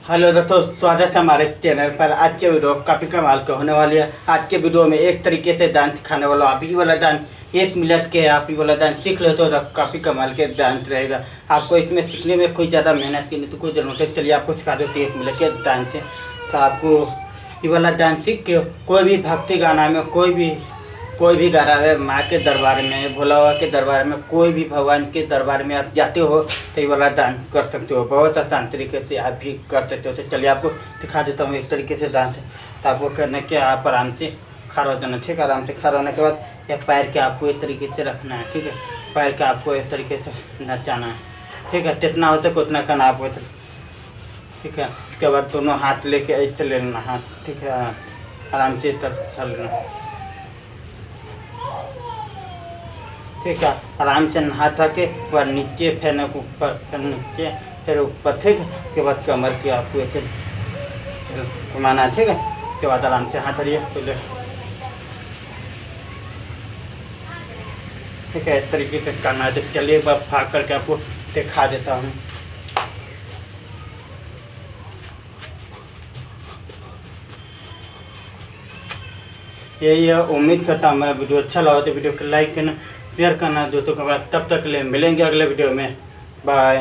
Hello दोस्तों, स्वागत है हमारे चैनल पर। आज के वीडियो काफ़ी कमाल का होने वाली है। आज के वीडियो में एक तरीके से डांस सिखाने वाला आप ही वाला डांस 1 मिनट के आप ही वाला डांस सीख ले तो काफ़ी कमाल के डांस रहेगा। आपको इसमें सीखने में कोई ज़्यादा मेहनत की नहीं तो कोई ज़रूरत है। चलिए आपको सिखा देते 1 मिनट के डांस है। तो आपको ये वाला डांस सीख के कोई भी भक्ति गाना में कोई भी गा रहा है, माँ के दरबार में, भोला बाबा के दरबार में, कोई भी भगवान के दरबार में आप जाते हो तो ये वाला डांस कर सकते हो। बहुत आसान तरीके से आप भी कर सकते हो। तो चलिए आपको दिखा देता हूँ एक तरीके से डांस है। तो आपको करने के आप आराम से खड़ा हो जाना, ठीक है। आराम से खड़ा होने के बाद एक पैर के आपको एक तरीके से रखना है, ठीक है। पैर के आपको एक तरीके से नचाना है, ठीक है। जितना हो सके उतना करना आपको, ठीक है। उसके बाद दोनों हाथ लेके ऐसे ले लेना हाथ, ठीक है। आराम से चल लेना, ठीक है। आराम से हाथ आके पर नीचे, फिर ऊपर, फिर नीचे, फिर ऊपर, ठीक है। उसके बाद कमर की आपको ऐसे घुमाना है, ठीक है। उसके बाद आराम से हाथ हरिए पहले, ठीक है। इस तरीके से करना है। तो चलिए एक बार फाड़ करके आपको दिखा देता हूँ। यही है। उम्मीद करता हूँ मेरा वीडियो अच्छा लगा तो वीडियो को लाइक करना, शेयर करना दोस्तों के बाद। तब तक के लिए मिलेंगे अगले वीडियो में। बाय।